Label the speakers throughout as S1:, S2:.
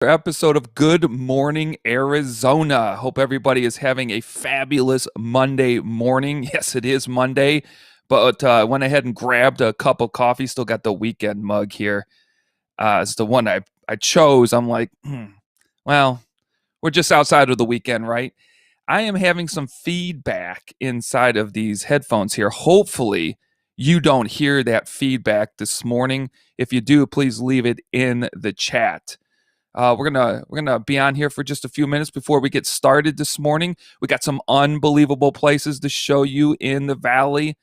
S1: Episode of Good Morning Arizona. Hope everybody is having a fabulous Monday morning. Yes, it is Monday, but I went ahead and grabbed a cup of coffee. Still got the weekend mug here. It's the one I chose. I'm like, well, we're just outside of the weekend, right? I am having some feedback inside of these headphones here. Hopefully, you don't hear that feedback this morning. If you do, please leave it in the chat. We're gonna be on here for just a few minutes before we get started this morning. We got some unbelievable places to show you in the valley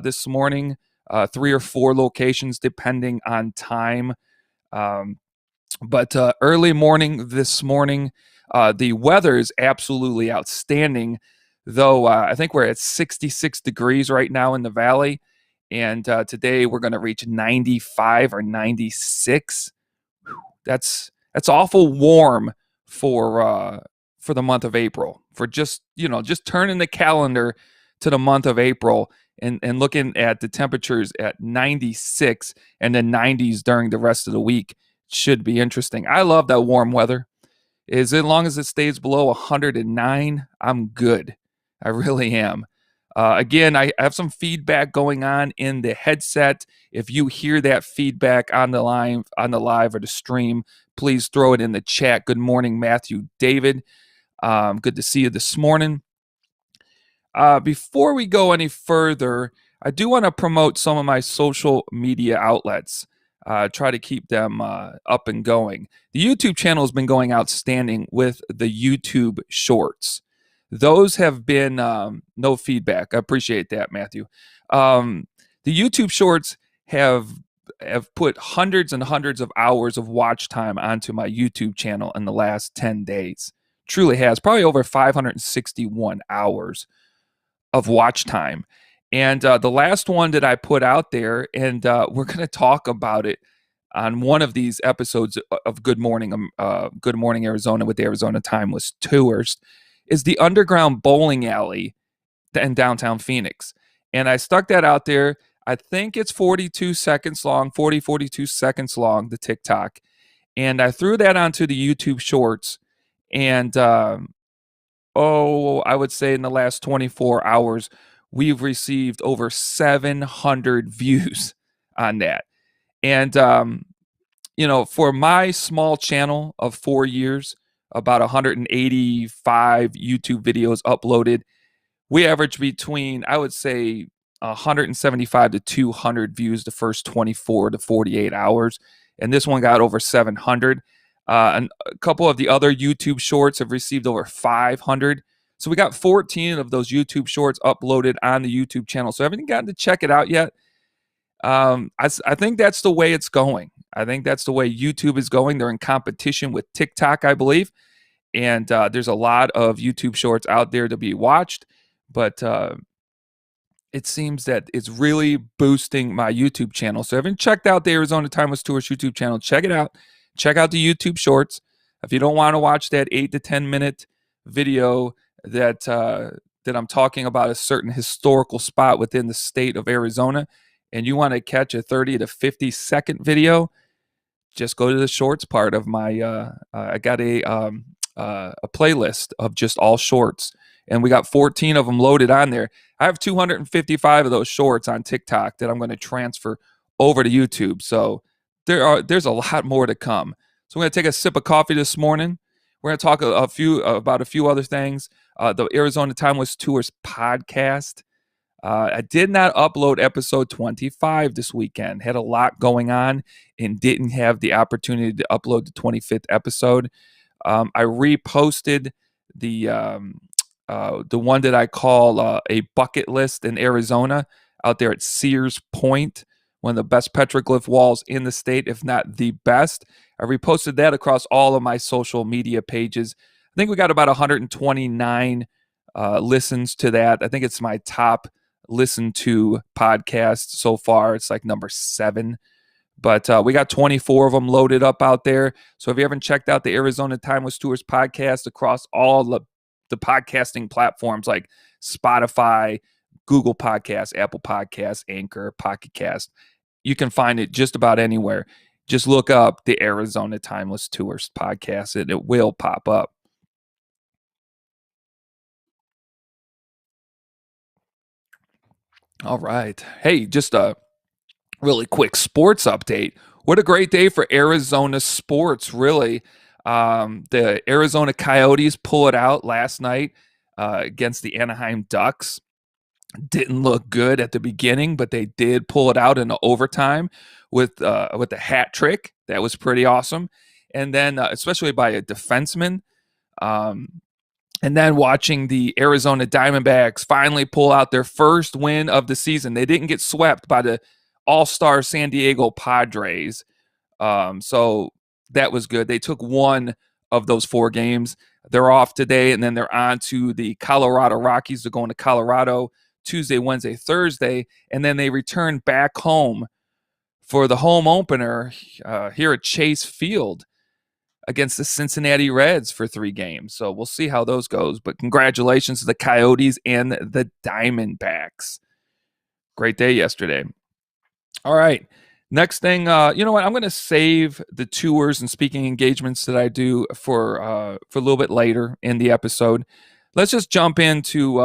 S1: this morning. 3 or 4 locations depending on time. But early morning this morning, the weather is absolutely outstanding. Though I think we're at 66 degrees right now in the valley, and today we're going to reach 95 or 96. That's awful warm for the month of April. For just turning the calendar to the month of April and looking at the temperatures at 96 and then 90s during the rest of the week should be interesting. I love that warm weather. As long as it stays below 109, I'm good. I really am. Again, I have some feedback going on in the headset. If you hear that feedback on the live or the stream, please throw it in the chat. Good morning, Matthew David. Good to see you this morning. Before we go any further, I do want to promote some of my social media outlets. Try to keep them up and going. The YouTube channel has been going outstanding with the YouTube Shorts. Those have been no feedback. I appreciate that, Matthew. The YouTube Shorts have put hundreds and hundreds of hours of watch time onto my YouTube channel in the last 10 days. Truly has. Probably over 561 hours of watch time. And the last one that I put out there, and we're going to talk about it on one of these episodes of Good Morning Arizona with the Arizona Timeless Tours, is the underground bowling alley in downtown Phoenix. And I stuck that out there. I think it's 42 seconds long, 42 seconds long, the TikTok. And I threw that onto the YouTube Shorts. And I would say in the last 24 hours, we've received over 700 views on that. And, for my small channel of 4 years, about 185 YouTube videos uploaded, we average between, I would say, 175 to 200 views the first 24 to 48 hours. And this one got over 700. And a couple of the other YouTube shorts have received over 500. So we got 14 of those YouTube shorts uploaded on the YouTube channel. So I haven't gotten to check it out yet. I think that's the way it's going. I think that's the way YouTube is going. They're in competition with TikTok, I believe. And there's a lot of YouTube shorts out there to be watched. But it seems that it's really boosting my YouTube channel. So if you haven't checked out the Arizona Timeless Tours YouTube channel, check it out. Check out the YouTube shorts. If you don't want to watch that 8 to 10 minute video that I'm talking about a certain historical spot within the state of Arizona, and you want to catch a 30 to 50 second video, just go to the shorts part of my. I got a playlist of just all shorts, and we got 14 of them loaded on there. I have 255 of those shorts on TikTok that I'm going to transfer over to YouTube. So there's a lot more to come. So we're going to take a sip of coffee this morning. We're going to talk about a few other things. The Arizona Timeless Tours podcast. I did not upload episode 25 this weekend. Had a lot going on and didn't have the opportunity to upload the 25th episode. I reposted the one that I call a bucket list in Arizona out there at Sears Point, one of the best petroglyph walls in the state, if not the best. I reposted that across all of my social media pages. I think we got about 129 listens to that. I think it's my top listened to podcast so far. It's like number 7. But we got 24 of them loaded up out there. So if you haven't checked out the Arizona Timeless Tours podcast across all the podcasting platforms like Spotify, Google Podcasts, Apple Podcasts, Anchor, Pocket Cast, you can find it just about anywhere. just look up the Arizona Timeless Tours podcast and it will pop up. All right. Hey, just a really quick sports update. What a great day for Arizona sports, really. The Arizona Coyotes pull it out last night against the Anaheim Ducks. Didn't look good at the beginning, but they did pull it out in overtime with a hat trick. That was pretty awesome. And then, especially by a defenseman. Um, and then watching the Arizona Diamondbacks finally pull out their first win of the season. They didn't get swept by the all-star San Diego Padres. So that was good. They took one of those 4 games. They're off today, and then they're on to the Colorado Rockies. They're going to Colorado Tuesday, Wednesday, Thursday, and then they return back home for the home opener here at Chase Field against the Cincinnati Reds for 3 games. So we'll see how those goes. But congratulations to the Coyotes and the Diamondbacks. Great day yesterday. All right. Next thing, you know what? I'm going to save the tours and speaking engagements that I do for a little bit later in the episode. Let's just jump into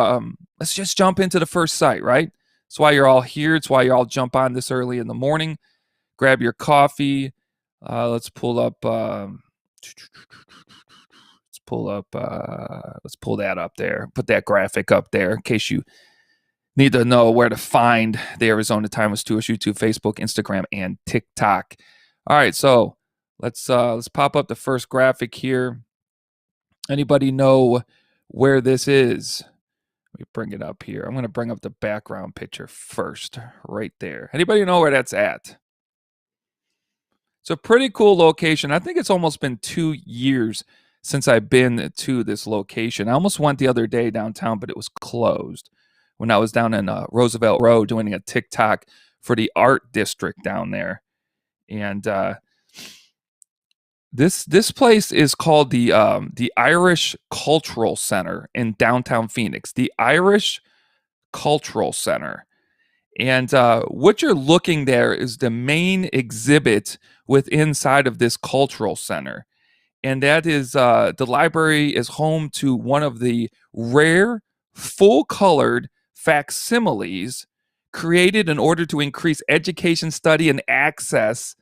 S1: the first site, right? It's why you're all here. It's why you all jump on this early in the morning. Grab your coffee. Let's pull that up there. Put that graphic up there in case you need to know where to find the Arizona Timeless Tours: YouTube, Facebook, Instagram, and TikTok. All right, so let's pop up the first graphic here. Anybody know where this is? Let me bring it up here. I'm going to bring up the background picture first, right there. Anybody know where that's at? It's a pretty cool location. I think it's almost been 2 years since I've been to this location. I almost went the other day downtown, but it was closed when I was down in Roosevelt Road doing a TikTok for the art district down there. And this place is called the Irish Cultural Center in downtown Phoenix. The Irish Cultural Center. And what you're looking there is the main exhibit inside of this cultural center. And that is the library is home to one of the rare full-colored facsimiles created in order to increase education, study, and access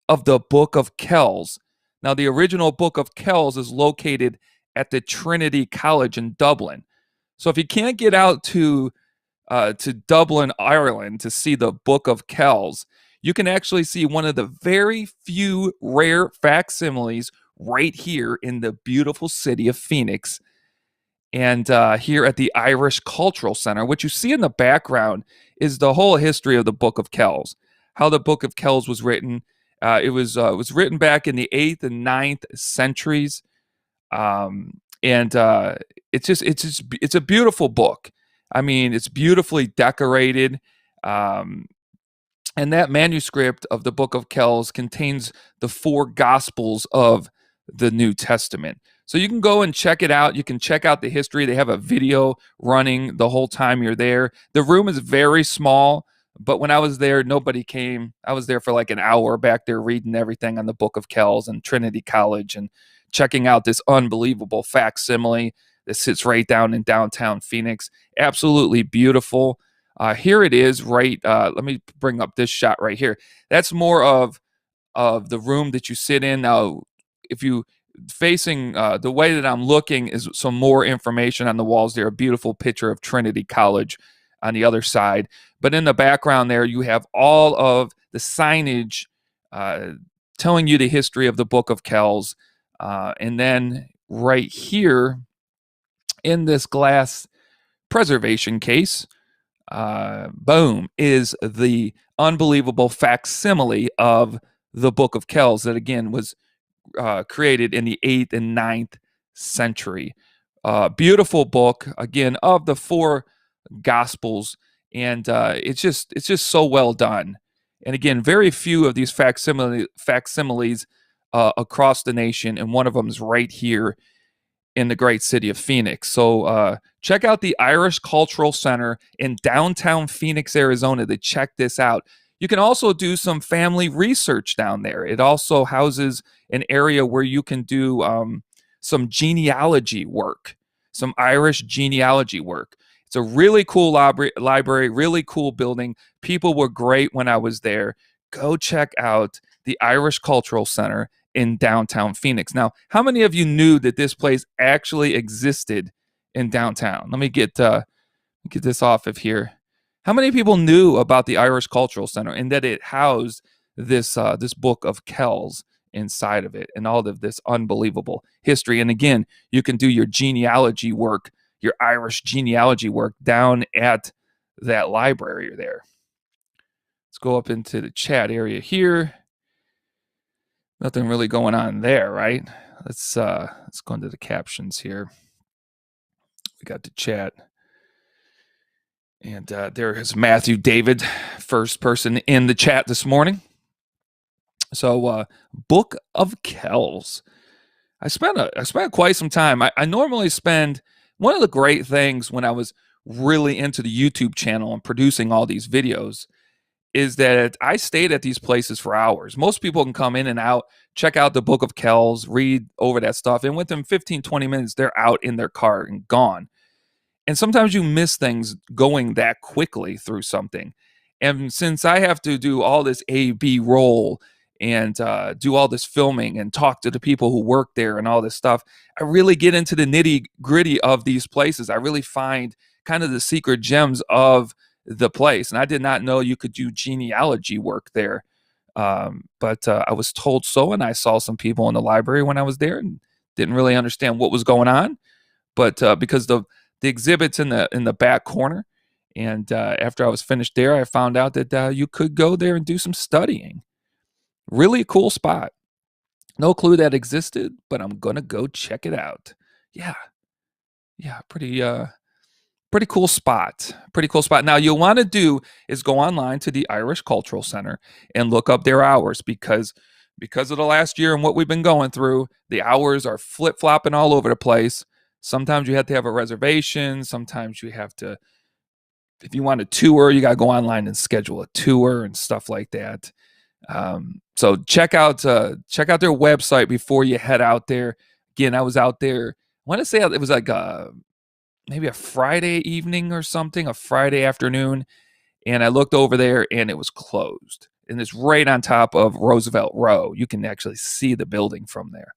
S1: of the Book of Kells. Now, the original Book of Kells is located at the Trinity College in Dublin. So if you can't get out to Dublin, Ireland to see the Book of Kells, you can actually see one of the very few rare facsimiles right here in the beautiful city of Phoenix. And here at the Irish Cultural Center, what you see in the background is the whole history of the Book of Kells, how the Book of Kells was written. It was written back in the 8th and 9th centuries. And it's a beautiful book. I mean, it's beautifully decorated. And that manuscript of the Book of Kells contains the 4 Gospels of the New Testament. So you can go and check it out. You can check out the history. They have a video running the whole time you're there. The room is very small, but when I was there, nobody came. I was there for like an hour back there reading everything on the Book of Kells and Trinity College and checking out this unbelievable facsimile that sits right down in downtown Phoenix. Absolutely beautiful. Here it is, right? Let me bring up this shot right here. That's more of the room that you sit in. Now, if you facing the way that I'm looking is some more information on the walls there. A beautiful picture of Trinity College on the other side. But in the background there, you have all of the signage telling you the history of the Book of Kells. And then right here in this glass preservation case, boom, is the unbelievable facsimile of the Book of Kells that, again, was created in the 8th and 9th century. Beautiful book, again, of the 4 Gospels, and it's just so well done. And again, very few of these facsimiles across the nation, and one of them is right here in the great city of Phoenix. So check out the Irish Cultural Center in downtown Phoenix, Arizona to check this out. You can also do some family research down there. It also houses an area where you can do some genealogy work, some Irish genealogy work. It's a really cool library, really cool building. People were great when I was there. Go check out the Irish Cultural Center in downtown Phoenix. Now, how many of you knew that this place actually existed in downtown? Let me get this off of here. How many people knew about the Irish Cultural Center and that it housed this book of Kells inside of it and all of this unbelievable history? And again, you can do your genealogy work, your Irish genealogy work down at that library there. Let's go up into the chat area here. Nothing really going on there, right? Let's go into the captions here. We got the chat. And there is Matthew David, first person in the chat this morning. So, Book of Kells. I spent quite some time. I normally spend, one of the great things when I was really into the YouTube channel and producing all these videos is that I stayed at these places for hours. Most people can come in and out, check out the Book of Kells, read over that stuff, and within 15, 20 minutes, they're out in their car and gone. And sometimes you miss things going that quickly through something. And since I have to do all this A/B roll and do all this filming and talk to the people who work there and all this stuff, I really get into the nitty gritty of these places. I really find kind of the secret gems of the place. And I did not know you could do genealogy work there. But I was told so, and I saw some people in the library when I was there and didn't really understand what was going on. But because the exhibit's in the back corner, and after I was finished there, I found out that you could go there and do some studying. Really cool spot. No clue that existed, but I'm gonna go check it out. Yeah, pretty cool spot. Pretty cool spot. Now, you'll want to do is go online to the Irish Cultural Center and look up their hours because of the last year and what we've been going through, the hours are flip-flopping all over the place. Sometimes you have to have a reservation. Sometimes you have to, if you want a tour, you got to go online and schedule a tour and stuff like that. So check out their website before you head out there. Again, I was out there. I want to say it was like maybe a Friday evening or something, a Friday afternoon, and I looked over there and it was closed. And it's right on top of Roosevelt Row. You can actually see the building from there.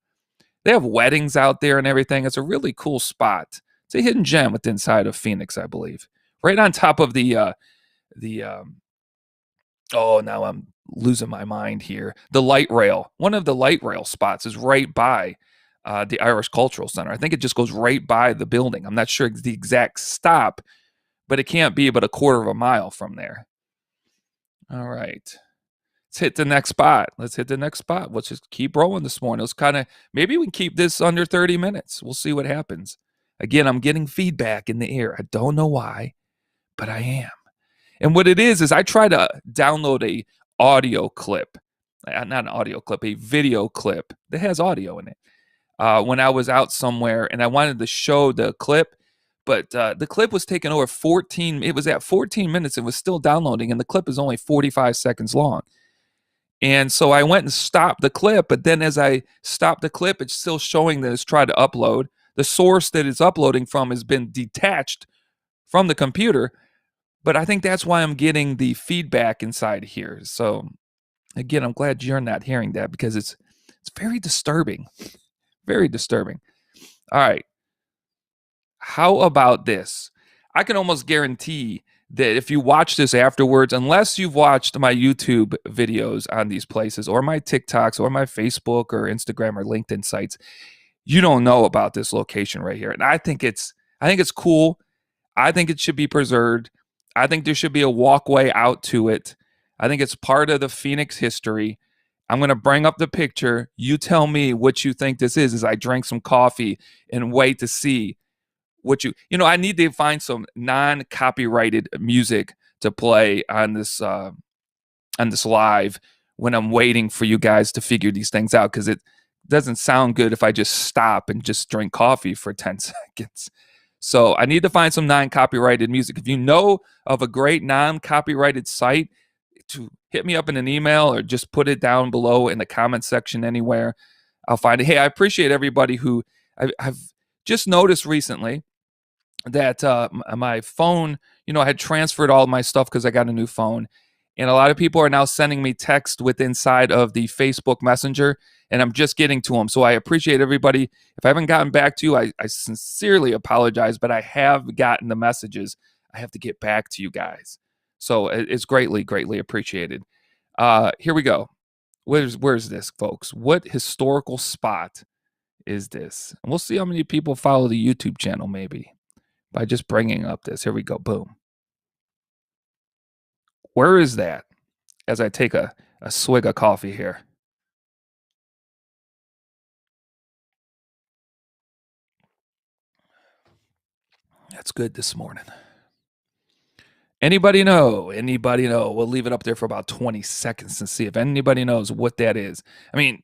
S1: They have weddings out there and everything. It's a really cool spot. It's a hidden gem within inside of Phoenix, I believe. Right on top of now I'm losing my mind here. The light rail. One of the light rail spots is right by the Irish Cultural Center. I think it just goes right by the building. I'm not sure the exact stop, but it can't be but a quarter of a mile from there. All right. Let's hit the next spot. Let's just keep rolling this morning. Maybe we can keep this under 30 minutes. We'll see what happens. Again, I'm getting feedback in the air. I don't know why, but I am. And what it is I try to download a audio clip. Not an audio clip, a video clip that has audio in it. When I was out somewhere and I wanted to show the clip, but the clip was taking over 14. It was at 14 minutes. It was still downloading, and the clip is only 45 seconds long. And so I went and stopped the clip, but then as I stopped the clip, it's still showing that it's tried to upload. The source that it's uploading from has been detached from the computer, but I think that's why I'm getting the feedback inside here. So again, I'm glad you're not hearing that because it's very disturbing. Very disturbing. All right. How about this? I can almost guarantee that if you watch this afterwards, unless you've watched my YouTube videos on these places or my TikToks or my Facebook or Instagram or LinkedIn sites, you don't know about this location right here. And I think it's cool. I think it should be preserved. I think there should be a walkway out to it. I think it's part of the Phoenix history. I'm going to bring up the picture. You tell me what you think this is as I drink some coffee and wait to see what I need to find some non-copyrighted music to play on this live when I'm waiting for you guys to figure these things out, because it doesn't sound good if I just stop and just drink coffee for 10 seconds. So I need to find some non-copyrighted music. If you know of a great non-copyrighted site, hit me up in an email or just put it down below in the comment section anywhere. I'll find it. Hey, I appreciate everybody who I've just noticed recently that my phone, I had transferred all of my stuff because I got a new phone. And a lot of people are now sending me text with inside of the Facebook Messenger, and I'm just getting to them. So I appreciate everybody. If I haven't gotten back to you, I sincerely apologize, but I have gotten the messages. I have to get back to you guys. So it's greatly, greatly appreciated. Here we go. Where's this, folks? What historical spot is this? And we'll see how many people follow the YouTube channel, maybe, by just bringing up this. Here we go. Boom. Where is that? As I take a swig of coffee here. That's good this morning. Anybody know? Anybody know? We'll leave it up there for about 20 seconds and see if anybody knows what that is. I mean,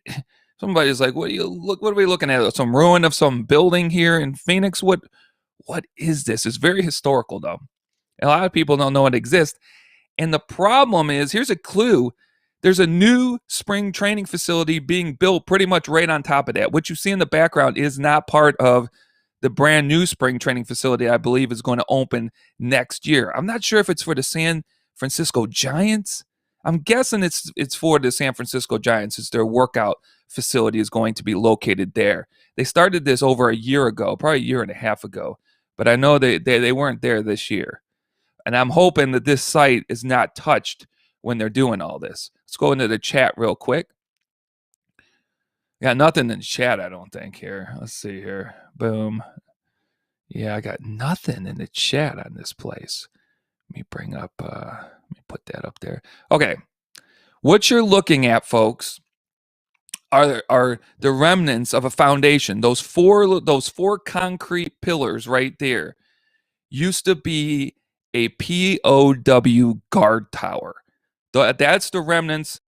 S1: somebody's like, what are we looking at? Some ruin of some building here in Phoenix? What is this? It's very historical, though. A lot of people don't know it exists. And the problem is, here's a clue. There's a new spring training facility being built pretty much right on top of that. What you see in the background is not part of the brand new spring training facility I believe is going to open next year. I'm not sure if it's for the San Francisco Giants. I'm guessing it's for the San Francisco Giants. It's their workout facility is going to be located there. They started this over a year ago, probably a year and a half ago, but I know they weren't there this year. And I'm hoping that this site is not touched when they're doing all this. Let's go into the chat real quick. Got nothing in the chat, I don't think, here. Let's see here. Boom. Yeah, I got nothing in the chat on this place. Let me put that up there. Okay. What you're looking at, folks, are the remnants of a foundation. Those four concrete pillars right there used to be a POW guard tower. That's the remnants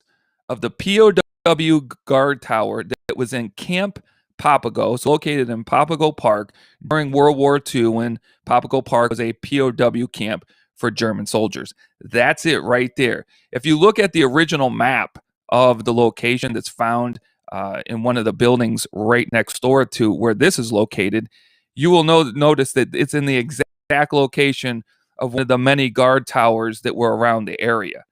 S1: of the POW guard tower that was in Camp Papago. It's located in Papago Park during World War II when Papago Park was a POW camp for German soldiers. That's it right there. If you look at the original map of the location that's found in one of the buildings right next door to where this is located, you will notice that it's in the exact location of one of the many guard towers that were around the area.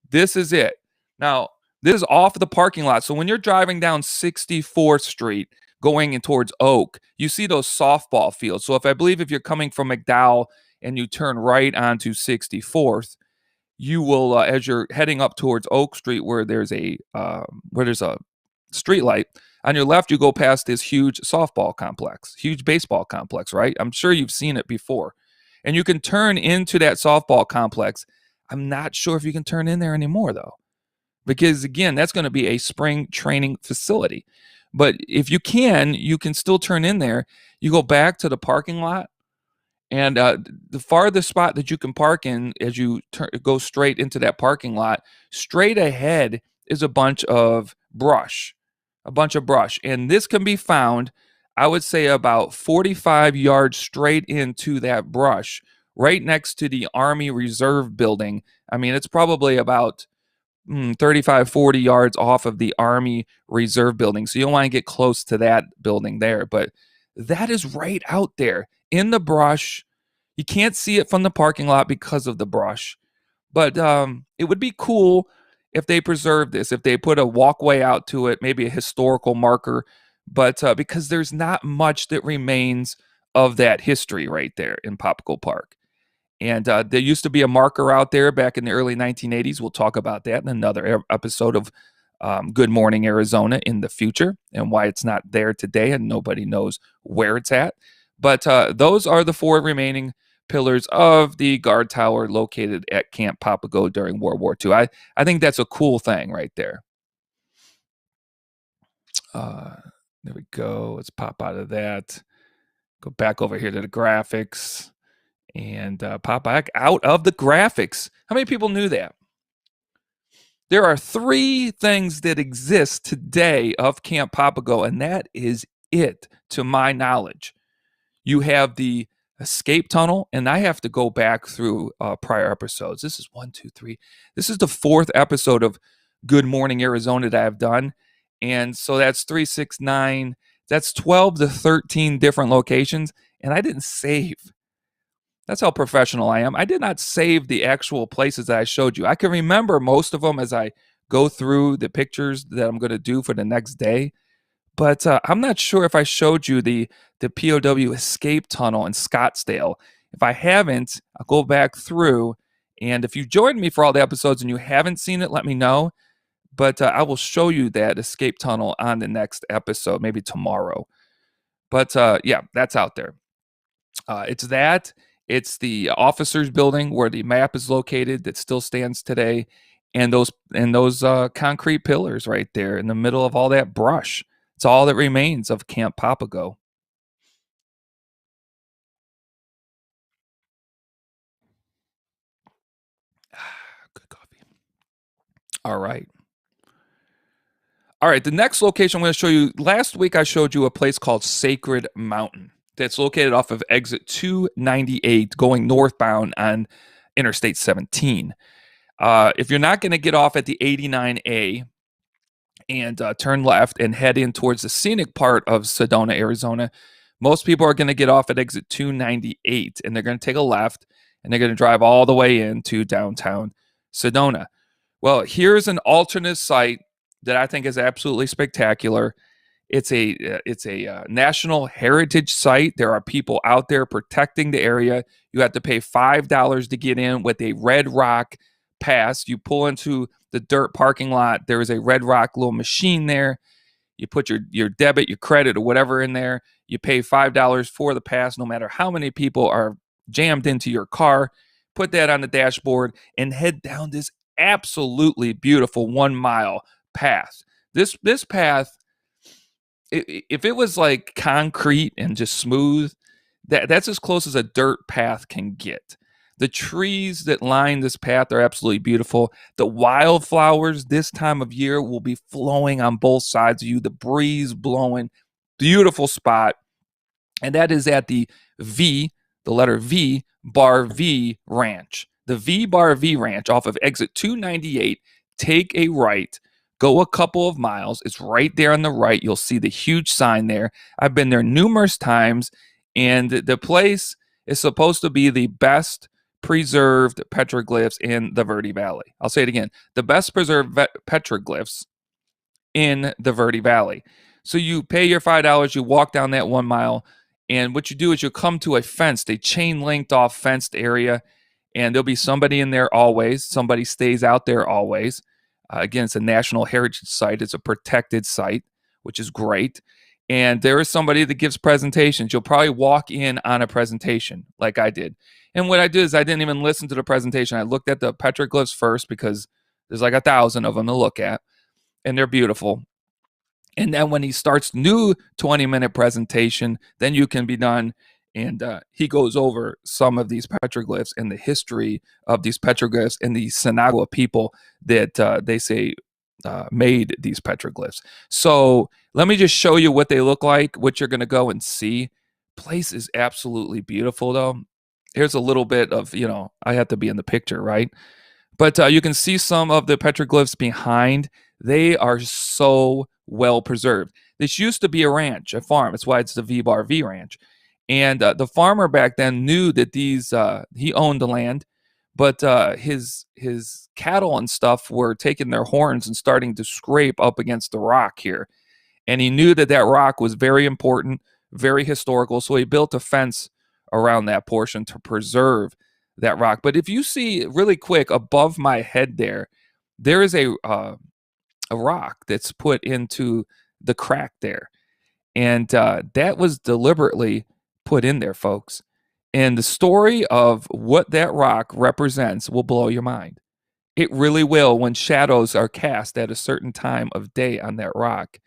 S1: This is it. Now, this is off the parking lot. So when you're driving down 64th Street going in towards Oak, you see those softball fields. So if you're coming from McDowell and you turn right onto 64th, you will, as you're heading up towards Oak Street, where there's a street light, on your left, you go past this huge softball complex, huge baseball complex, right? I'm sure you've seen it before. And you can turn into that softball complex. I'm not sure if you can turn in there anymore, though, because, again, that's going to be a spring training facility. But if you can still turn in there. You go back to the parking lot, and the farthest spot that you can park in as you go straight into that parking lot, straight ahead is a bunch of brush. And this can be found, I would say, about 45 yards straight into that brush, right next to the Army Reserve building. I mean, it's probably about 35, 40 yards off of the Army Reserve building. So you don't want to get close to that building there. But that is right out there in the brush. You can't see it from the parking lot because of the brush. But it would be cool if they preserved this, if they put a walkway out to it, maybe a historical marker. But because there's not much that remains of that history right there in Papago Park. And there used to be a marker out there back in the early 1980s. We'll talk about that in another episode of Good Morning Arizona in the future and why it's not there today and nobody knows where it's at. But those are the four remaining pillars of the guard tower located at Camp Papago during World War II. I think that's a cool thing right there. There we go. Let's pop out of that. Go back over here to the graphics. And pop back out of the graphics. How many people knew that? There are three things that exist today of Camp Papago, and that is it, to my knowledge. You have the escape tunnel, and I have to go back through prior episodes. This is one, two, three. This is the fourth episode of Good Morning Arizona that I've done. And so that's 369. That's 12 to 13 different locations. And I didn't save. That's how professional I am. I did not save the actual places that I showed you. I can remember most of them as I go through the pictures that I'm going to do for the next day. But I'm not sure if I showed you the POW escape tunnel in Scottsdale. If I haven't, I'll go back through. And if you joined me for all the episodes and you haven't seen it, let me know. But I will show you that escape tunnel on the next episode, maybe tomorrow. But yeah, that's out there. It's that. It's the officers' building where the map is located that still stands today, and those concrete pillars right there in the middle of all that brush. It's all that remains of Camp Papago. Good coffee. All right. All right. The next location I'm going to show you. Last week, I showed you a place called Sacred Mountain that's located off of exit 298 going northbound on Interstate 17. If you're not going to get off at the 89A and turn left and head in towards the scenic part of Sedona, Arizona, most people are going to get off at exit 298 and they're going to take a left and they're going to drive all the way into downtown Sedona. Well, here's an alternate site that I think is absolutely spectacular. It's a national heritage site. There are people out there protecting the area. You have to pay $5 to get in with a Red Rock pass. You pull into the dirt parking lot. There is a Red Rock little machine there. You put your debit, your credit, or whatever in there. You pay $5 for the pass, no matter how many people are jammed into your car. Put that on the dashboard and head down this absolutely beautiful 1 mile path. This path, if it was like concrete and just smooth, that's as close as a dirt path can get. The trees that line this path are absolutely beautiful. The wildflowers this time of year will be flowing on both sides of you, the breeze blowing. Beautiful spot. And that is at the letter V, Bar V Ranch. The V Bar V Ranch off of exit 298. Take a right, go a couple of miles. It's right there on the right. You'll see the huge sign there. I've been there numerous times, and the place is supposed to be the best preserved petroglyphs in the Verde Valley. I'll say it again. The best preserved petroglyphs in the Verde Valley. So you pay your $5, you walk down that 1 mile, and what you do is you come to a fenced, a chain linked off fenced area, and there'll be somebody in there always. Somebody stays out there always. Again, it's a national heritage site. It's a protected site, which is great. And there is somebody that gives presentations. You'll probably walk in on a presentation like I did. And what I did is I didn't even listen to the presentation. I looked at the petroglyphs first because there's like 1,000 of them to look at, and they're beautiful. And then when he starts new 20-minute presentation, then you can be done. And he goes over some of these petroglyphs and the history of these petroglyphs and the Sinagua people that they say made these petroglyphs. So let me just show you what they look like, what you're going to go and see. Place is absolutely beautiful, though. Here's a little bit of, I have to be in the picture, right? But you can see some of the petroglyphs behind. They are so well preserved. This used to be a ranch, a farm. That's why it's the V Bar V Ranch. And the farmer back then knew that he owned the land, but his cattle and stuff were taking their horns and starting to scrape up against the rock here. And he knew that rock was very important, very historical. So he built a fence around that portion to preserve that rock. But if you see really quick above my head there is a rock that's put into the crack there. And that was deliberately put in there, folks. And the story of what that rock represents will blow your mind. It really will. When shadows are cast at a certain time of day on that rock,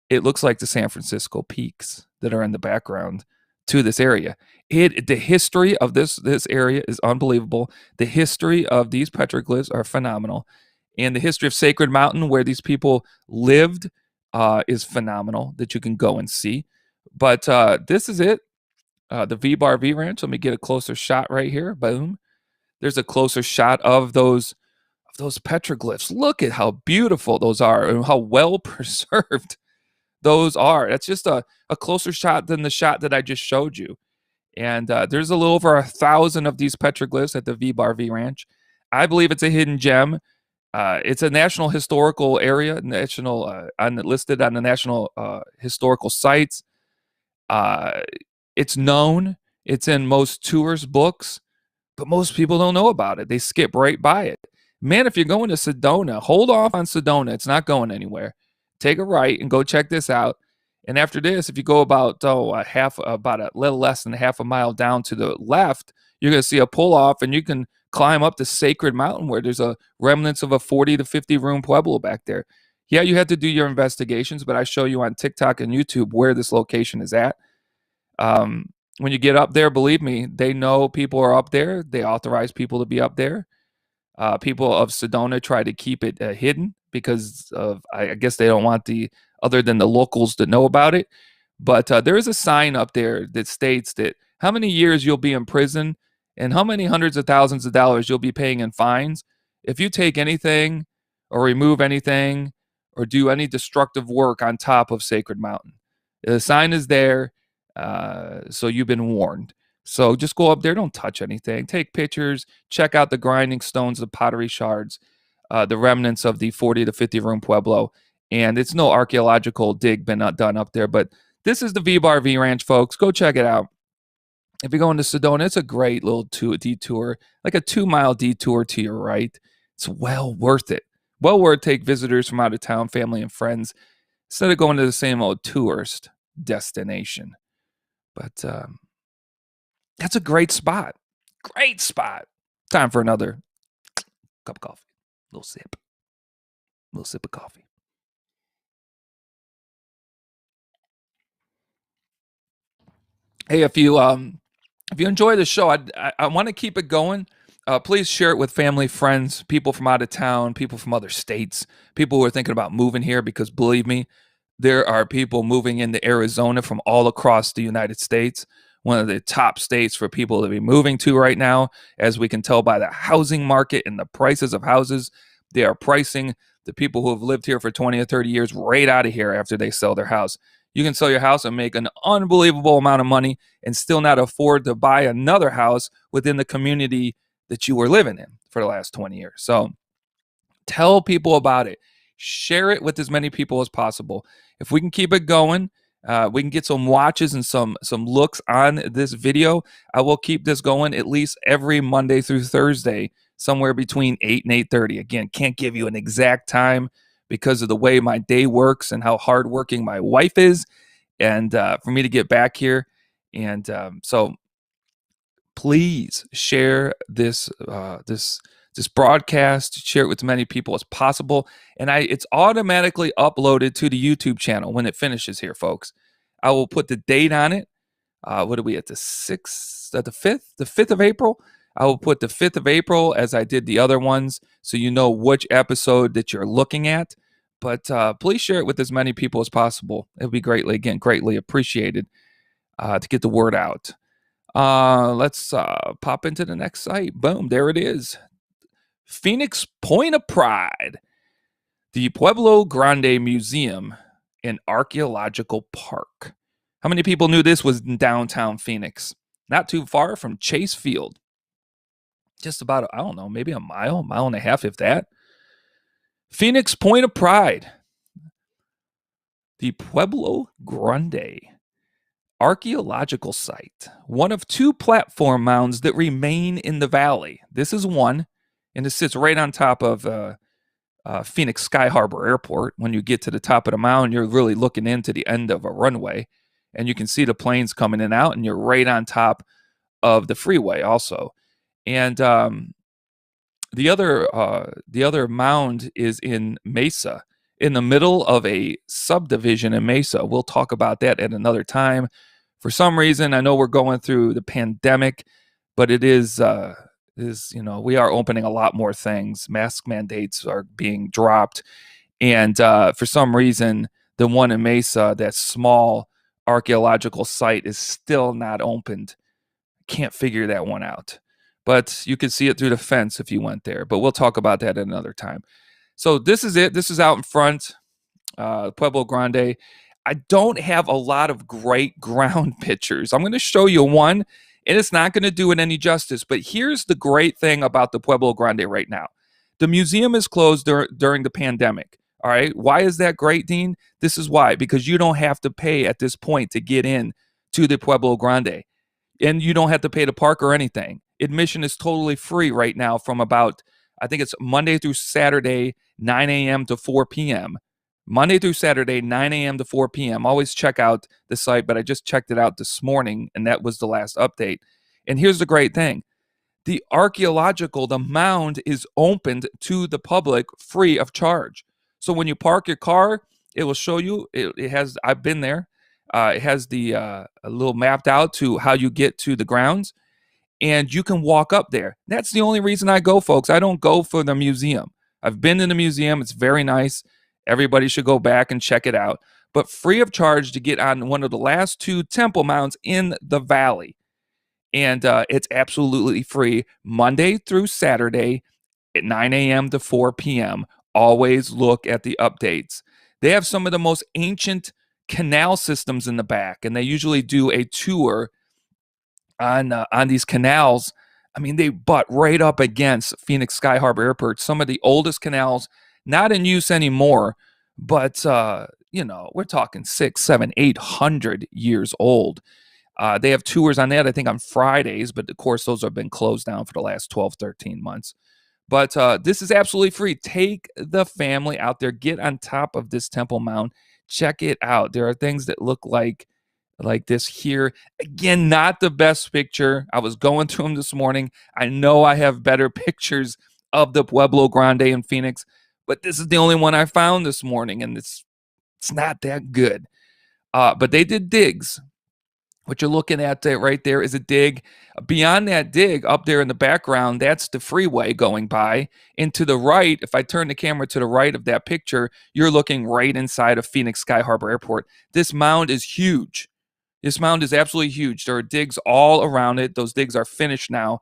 S1: it looks like the San Francisco peaks that are in the background to this area. The history of this area is unbelievable. The history of these petroglyphs are phenomenal. And the history of Sacred Mountain, where these people lived, is phenomenal that you can go and see. But this is it. The V-Bar V Ranch. Let me get a closer shot right here. Boom. There's a closer shot of those petroglyphs. Look at how beautiful those are and how well preserved those are. That's just a closer shot than the shot that I just showed you. And there's a little over 1,000 of these petroglyphs at the V-Bar V Ranch. I believe it's a hidden gem. It's a national historical area, listed on the national historical sites. Uh, it's known. It's in most tours books, but most people don't know about it. They skip right by it. Man, if you're going to Sedona, hold off on Sedona. It's not going anywhere. Take a right and go check this out. And after this, if you go about a little less than half a mile down to the left, you're going to see a pull off, and you can climb up the Sacred Mountain where there's a remnants of a 40 to 50 room Pueblo back there. Yeah, you had to do your investigations, but I show you on TikTok and YouTube where this location is at. When you get up there, believe me, they know people are up there. They authorize people to be up there. People of Sedona try to keep it hidden because of, I guess they don't want other than the locals to know about it. But there is a sign up there that states that how many years you'll be in prison and how many hundreds of thousands of dollars you'll be paying in fines if you take anything or remove anything or do any destructive work on top of Sacred Mountain. The sign is there, so you've been warned. So just go up there, don't touch anything, take pictures, check out the grinding stones, the pottery shards, the remnants of the 40 to 50 room Pueblo. And it's no archaeological dig been done up there, but this is the V-Bar V Ranch, folks. Go check it out. If you're going to Sedona, it's a great little detour, like a 2-mile detour to your right. It's well worth it. Well worth take visitors from out of town, family and friends, instead of going to the same old tourist destination. But that's a great spot. Great spot. Time for another cup of coffee. Little sip. Little sip of coffee. Hey, if you enjoy the show, I want to keep it going. Please share it with family, friends, people from out of town, people from other states, people who are thinking about moving here, because believe me, there are people moving into Arizona from all across the United States. One of the top states for people to be moving to right now, as we can tell by the housing market and the prices of houses. They are pricing the people who have lived here for 20 or 30 years right out of here after they sell their house. You can sell your house and make an unbelievable amount of money and still not afford to buy another house within the community that you were living in for the last 20 years. So tell people about it. Share it with as many people as possible. If we can keep it going, we can get some watches and some looks on this video. I will keep this going at least every Monday through Thursday, somewhere between 8 and 8:30. Again, can't give you an exact time because of the way my day works and how hardworking my wife is, and for me to get back here. And so please share this broadcast, share it with as many people as possible. And it's automatically uploaded to the YouTube channel when it finishes here, folks. I will put the date on it. What are we at, the 6th, the 5th? The 5th of April? I will put the 5th of April as I did the other ones, so you know which episode that you're looking at. But please share it with as many people as possible. It would be greatly appreciated to get the word out. Let's pop into the next site. Boom, there it is. Phoenix Point of Pride, the Pueblo Grande Museum and Archaeological Park. How many people knew this was in downtown Phoenix? Not too far from Chase Field. Just about, I don't know, maybe a mile and a half, if that. Phoenix Point of Pride, the Pueblo Grande Archaeological Site, one of 2 platform mounds that remain in the valley. This is one, and it sits right on top of Phoenix Sky Harbor Airport. When you get to the top of the mound, you're really looking into the end of a runway, and you can see the planes coming in and out, and you're right on top of the freeway also. And the other mound is in Mesa, in the middle of a subdivision in Mesa. We'll talk about that at another time. For some reason, I know we're going through the pandemic, but it is we are opening a lot more things. Mask mandates are being dropped. And for some reason, the one in Mesa, that small archaeological site is still not opened. Can't figure that one out. But you could see it through the fence if you went there. But we'll talk about that at another time. So this is it. This is out in front, Pueblo Grande. I don't have a lot of great ground pictures. I'm going to show you one, and it's not going to do it any justice. But here's the great thing about the Pueblo Grande right now. The museum is closed during the pandemic. All right. Why is that great, Dean? This is why. Because you don't have to pay at this point to get in to the Pueblo Grande. And you don't have to pay to park or anything. Admission is totally free right now from about, I think it's Monday through Saturday, 9 a.m. to 4 p.m. Monday through Saturday, 9 a.m. to 4 p.m. Always check out the site, but I just checked it out this morning, and that was the last update. And here's the great thing. The archaeological, the mound is opened to the public free of charge. So when you park your car, it will show you, it has, I've been there. It has the a little mapped out to how you get to the grounds, and you can walk up there. That's the only reason I go, folks. I don't go for the museum. I've been in the museum. It's very nice. Everybody should go back and check it out. But free of charge to get on one of the last two temple mounds in the valley. And it's absolutely free Monday through Saturday at 9 a.m. to 4 p.m. Always look at the updates. They have some of the most ancient canal systems in the back, and they usually do a tour on these canals. I mean, they butt right up against Phoenix Sky Harbor Airport. Some of the oldest canals, not in use anymore, but we're talking 6, 7, 800 years old. They have tours on that, I think, on Fridays, but of course, those have been closed down for the last 12, 13 months. But this is absolutely free. Take the family out there. Get on top of this Temple Mount. Check it out. There are things that look like this here. Again, not the best picture. I was going through them this morning. I know I have better pictures of the Pueblo Grande in Phoenix, but this is the only one I found this morning, and it's not that good. But they did digs. What you're looking at right there is a dig. Beyond that dig, up there in the background, that's the freeway going by. And to the right, if I turn the camera to the right of that picture, you're looking right inside of Phoenix Sky Harbor Airport. This mound is huge. This mound is absolutely huge. There are digs all around it. Those digs are finished now,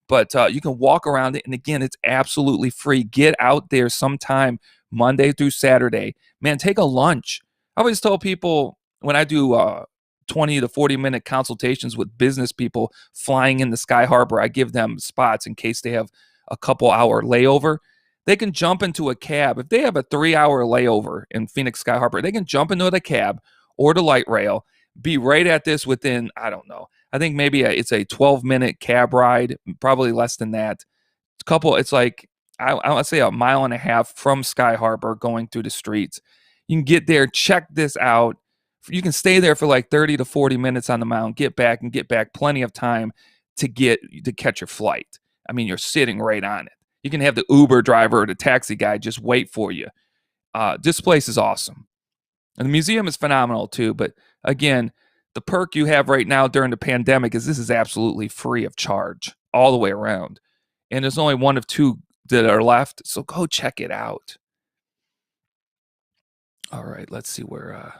S1: but you can walk around it. And again, it's absolutely free. Get out there sometime Monday through Saturday. Man, take a lunch. I always tell people when I do 20 to 40-minute consultations with business people flying in the Sky Harbor, I give them spots in case they have a couple-hour layover. They can jump into a cab. If they have a 3-hour layover in Phoenix Sky Harbor, they can jump into the cab or the light rail, be right at this within, I don't know, I think maybe it's a 12-minute cab ride, probably less than that. It's like, I would say a mile and a half from Sky Harbor going through the streets. You can get there, check this out. You can stay there for like 30 to 40 minutes on the mound, get back, plenty of time to catch your flight. I mean, you're sitting right on it. You can have the Uber driver or the taxi guy just wait for you. This place is awesome. And the museum is phenomenal too. But again, the perk you have right now during the pandemic is this is absolutely free of charge all the way around. And there's only one of two that are left. So go check it out. All right, let's see where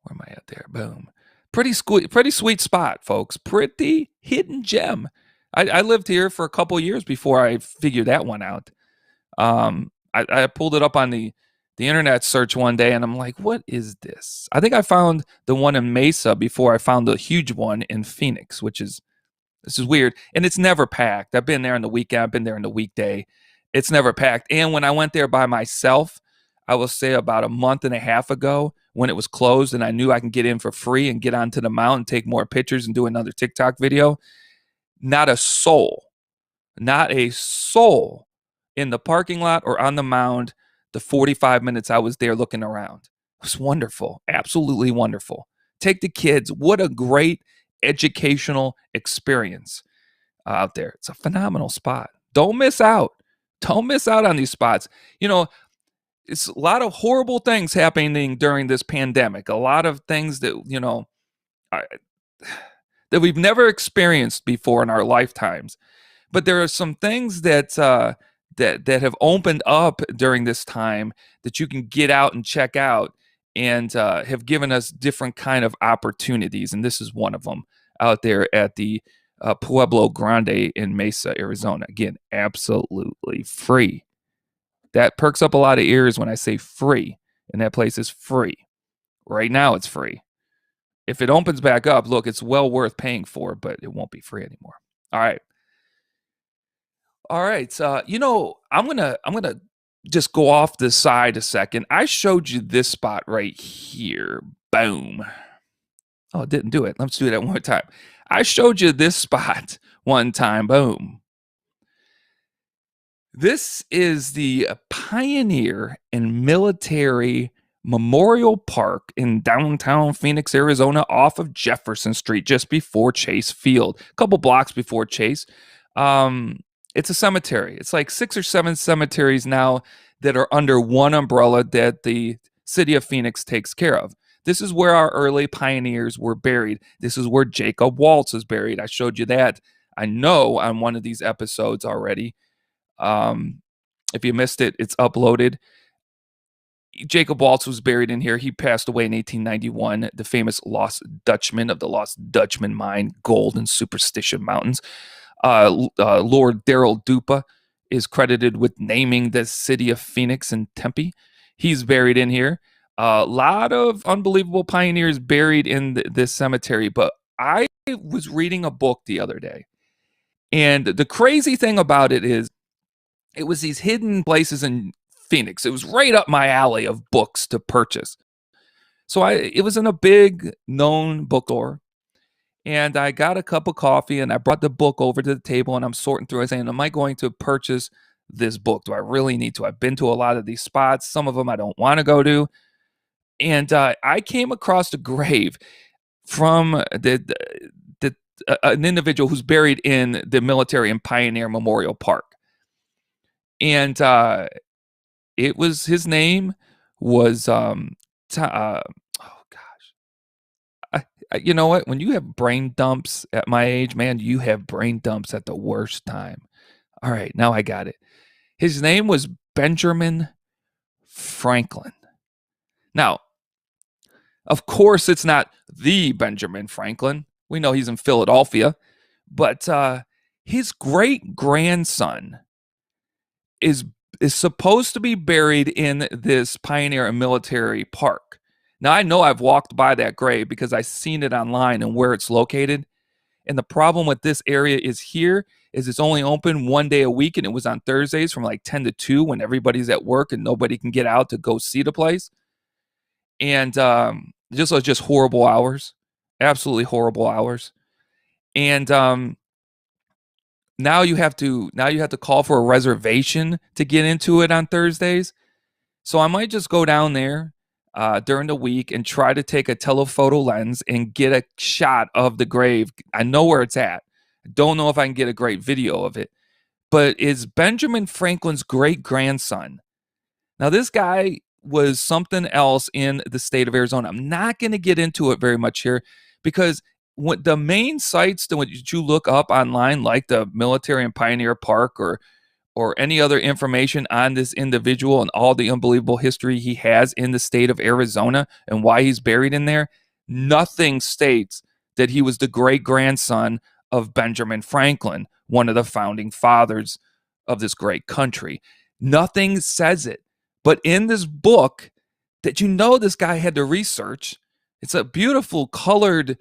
S1: am I at there? Boom. Pretty sweet spot, folks. Pretty hidden gem. I lived here for a couple years before I figured that one out. I pulled it up on the internet search one day, and I'm like, what is this? I think I found the one in Mesa before I found the huge one in Phoenix, this is weird. And it's never packed. I've been there on the weekend. I've been there on the weekday. It's never packed. And when I went there by myself, I will say about a month and a half ago when it was closed and I knew I can get in for free and get onto the mountain, take more pictures and do another TikTok video. Not a soul in the parking lot or on the mound the 45 minutes I was there looking around. It was wonderful. Absolutely wonderful. Take the kids. What a great educational experience out there. It's a phenomenal spot. Don't miss out. Don't miss out on these spots. It's a lot of horrible things happening during this pandemic. A lot of things that, that we've never experienced before in our lifetimes. But there are some things that have opened up during this time that you can get out and check out. and have given us different kind of opportunities, and this is one of them out there at the Pueblo Grande in Mesa, Arizona. Again, absolutely free. That perks up a lot of ears when I say free, and that place is free. Right now, it's free. If it opens back up, look, it's well worth paying for, but it won't be free anymore. All right. All right. I'm gonna just go off the side a second. I showed you this spot right here. Boom. Oh, it didn't do it. Let's do that one more time. I showed you this spot one time. Boom. This is the Pioneer and Military Memorial Park in downtown Phoenix, Arizona, off of Jefferson Street, just before Chase Field, a couple blocks before Chase. Um, it's a cemetery. It's like 6 or 7 cemeteries now that are under one umbrella that the city of Phoenix takes care of. This is where our early pioneers were buried. This is where Jacob Waltz is buried. I showed you that, I know, on one of these episodes already. If you missed it, it's uploaded. Jacob Waltz was buried in here. He passed away in 1891. The famous Lost Dutchman of the Lost Dutchman mine, gold and Superstition Mountains. Lord Darrell Dupa is credited with naming the city of Phoenix and Tempe. He's buried in here. A lot of unbelievable pioneers buried in this cemetery. But I was reading a book the other day, and the crazy thing about it is, it was these hidden places in Phoenix. It was right up my alley of books to purchase. So it was in a big known bookstore, and I got a cup of coffee and I brought the book over to the table, and I'm sorting through it saying, am I going to purchase this book? Do I really need to? I've been to a lot of these spots. Some of them I don't want to go to. And I came across a grave from an individual who's buried in the Military and Pioneer Memorial Park. And it was, his name was oh gosh, you know what, when you have brain dumps at my age, man, you have brain dumps at the worst time. All right, now I got it. His name was Benjamin Franklin. Now, of course, it's not the Benjamin Franklin. We know he's in Philadelphia, but his great grandson is supposed to be buried in this Pioneer and Military Park. Now, I know I've walked by that grave because I've seen it online and where it's located. And the problem with this area is it's only open one day a week, and it was on Thursdays from like 10 to 2 when everybody's at work and nobody can get out to go see the place. And just horrible hours, absolutely horrible hours. And now you have to call for a reservation to get into it on Thursdays. So I might just go down there during the week and try to take a telephoto lens and get a shot of the grave. I know where it's at. I don't know if I can get a great video of it, but it's Benjamin Franklin's great grandson. Now, this guy was something else in the state of Arizona. I'm not going to get into it very much here because what the main sites that you look up online, like the Military and Pioneer Park or any other information on this individual and all the unbelievable history he has in the state of Arizona and why he's buried in there, nothing states that he was the great grandson of Benjamin Franklin, one of the founding fathers of this great country. Nothing says it. But in this book that this guy had to research, it's a beautiful colored,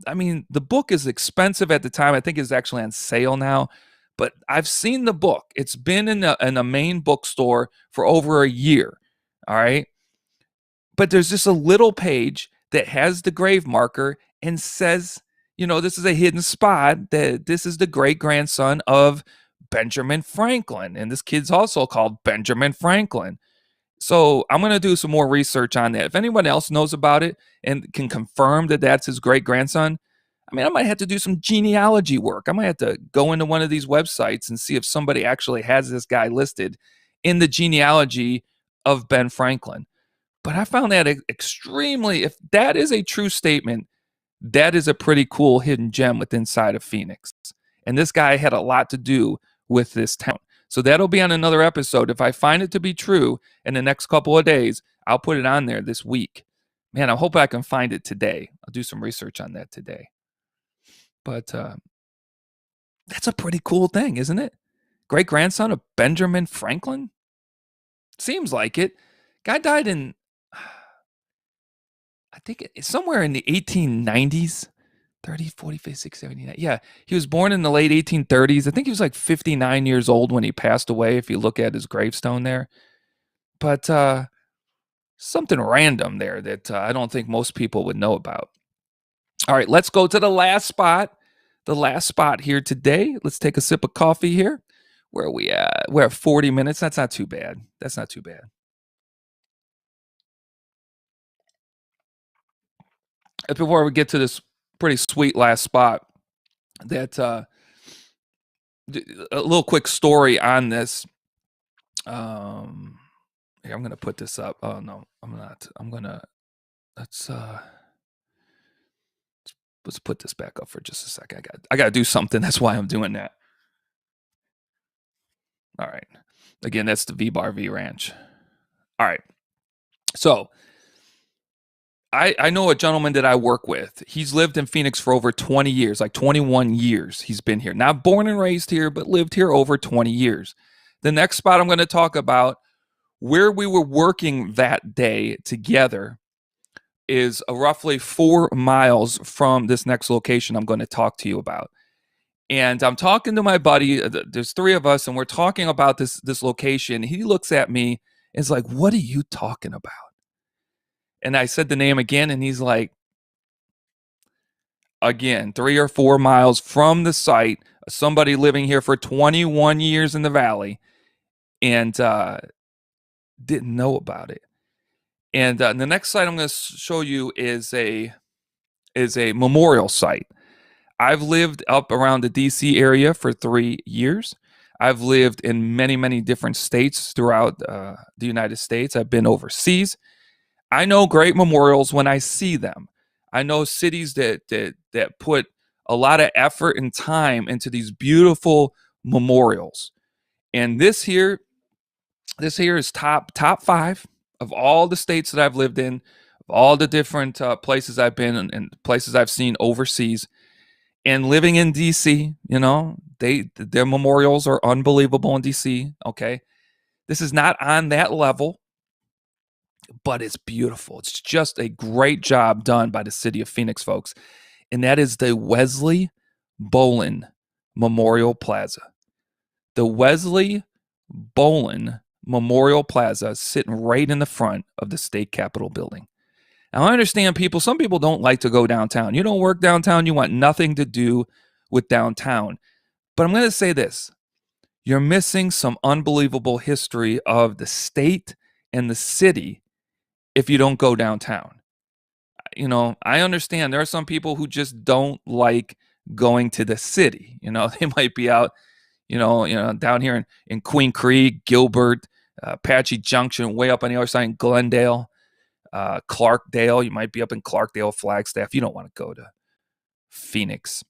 S1: I mean, the book is expensive at the time. I think it's actually on sale now. But I've seen the book. It's been in a main bookstore for over a year. All right. But there's just a little page that has the grave marker and says, this is a hidden spot, that this is the great grandson of Benjamin Franklin. And this kid's also called Benjamin Franklin. So I'm going to do some more research on that. If anyone else knows about it and can confirm that that's his great grandson, I might have to do some genealogy work. I might have to go into one of these websites and see if somebody actually has this guy listed in the genealogy of Ben Franklin. But I found that extremely, if that is a true statement, that is a pretty cool hidden gem within inside of Phoenix. And this guy had a lot to do with this town. So that'll be on another episode. If I find it to be true in the next couple of days, I'll put it on there this week. Man, I hope I can find it today. I'll do some research on that today. But that's a pretty cool thing, isn't it? Great grandson of Benjamin Franklin? Seems like it. Guy died in, I think, it's somewhere in the 1890s. 30, 40, 50, 60, 79. Yeah, he was born in the late 1830s. I think he was like 59 years old when he passed away, if you look at his gravestone there. But something random there that I don't think most people would know about. All right, let's go to the last spot. The last spot here today. Let's take a sip of coffee here. Where are we at? We're at 40 minutes. That's not too bad. That's not too bad. And before we get to this pretty sweet last spot, that a little quick story on this. Here, I'm gonna put this up. Oh no, I'm not. I'm gonna let's put this back up for just a second. I gotta do something. That's why I'm doing that. All right. Again, that's the V-Bar V Ranch. All right. So I know a gentleman that I work with. He's lived in Phoenix for over 20 years, like 21 years he's been here. Not born and raised here, but lived here over 20 years. The next spot I'm going to talk about, where we were working that day together, is roughly 4 miles from this next location I'm going to talk to you about. And I'm talking to my buddy. There's 3 of us, and we're talking about this location. He looks at me and is like, "What are you talking about?" And I said the name again, and he's like, again, 3 or 4 miles from the site, somebody living here for 21 years in the valley, and didn't know about it. And the next site I'm going to show you is a memorial site. I've lived up around the DC area for 3 years. I've lived in many, many different states throughout the United States. I've been overseas. I know great memorials when I see them. I know cities that put a lot of effort and time into these beautiful memorials. And this here is top 5 of all the states that I've lived in, of all the different places I've been and places I've seen overseas. And living in DC, you know, their memorials are unbelievable in DC. Okay, this is not on that level, but it's beautiful. It's just a great job done by the city of Phoenix, folks. And that is the Wesley Bolin Memorial Plaza. The Wesley Bolin Memorial Plaza is sitting right in the front of the state capitol building. Now, I understand some people don't like to go downtown. You don't work downtown, you want nothing to do with downtown. But I'm going to say this. You're missing some unbelievable history of the state and the city if you don't go downtown. You know, I understand there are some people who just don't like going to the city. You know, they might be out, down here in Queen Creek, Gilbert, Apache Junction, way up on the other side in Glendale, Clarkdale. You might be up in Clarkdale, Flagstaff. You don't want to go to Phoenix.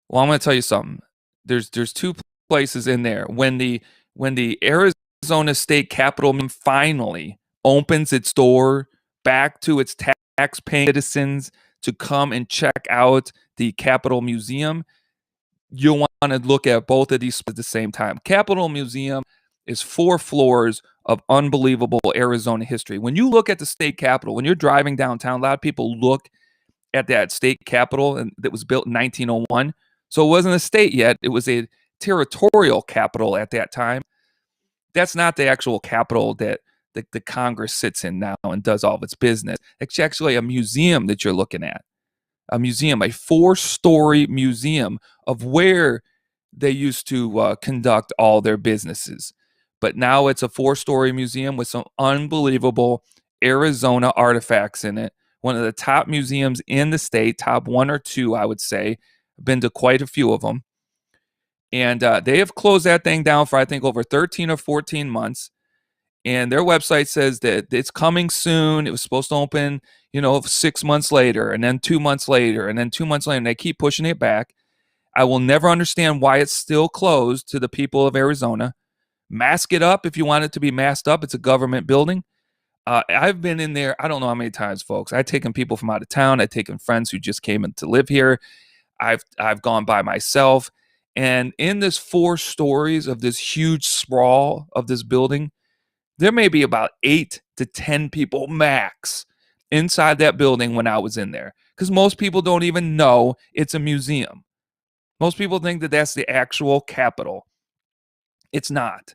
S1: Well, I'm going to tell you something. There's 2 places in there. When the Arizona State Capitol finally opens its door back to its tax-paying citizens to come and check out the Capitol Museum, you'll want to look at both of these at the same time. Capitol Museum is 4 floors of unbelievable Arizona history. When you look at the state capitol, when you're driving downtown, a lot of people look at that state capitol that was built in 1901. So it wasn't a state yet. It was a territorial capital at that time. That's not the actual capital that the Congress sits in now and does all of its business. It's actually a museum that you're looking at. A museum, a 4-story museum of where they used to conduct all their businesses. But now it's a 4-story museum with some unbelievable Arizona artifacts in it. One of the top museums in the state, top 1 or 2, I would say. I've been to quite a few of them. And they have closed that thing down for, I think, over 13 or 14 months. And their website says that it's coming soon. It was supposed to open, 6 months later, and then 2 months later, and then 2 months later. And they keep pushing it back. I will never understand why it's still closed to the people of Arizona. Mask it up if you want it to be masked up. It's a government building. I've been in there, I don't know how many times, folks. I've taken people from out of town. I've taken friends who just came in to live here. I've gone by myself. And in this 4 stories of this huge sprawl of this building, there may be about 8 to 10 people max inside that building when I was in there. Because most people don't even know it's a museum. Most people think that that's the actual Capitol. It's not.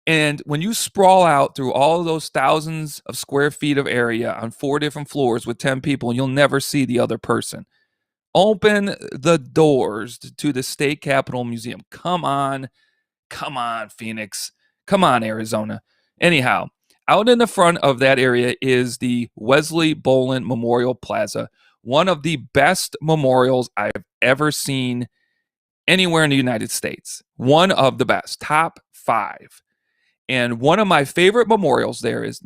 S1: And when you sprawl out through all of those thousands of square feet of area on 4 different floors with 10 people, you'll never see the other person. Open the doors to the State Capitol Museum. Come on. Come on, Phoenix. Come on, Arizona. Anyhow, out in the front of that area is the Wesley Boland Memorial Plaza, one of the best memorials I've ever seen anywhere in the United States. One of the best, top 5. And one of my favorite memorials there's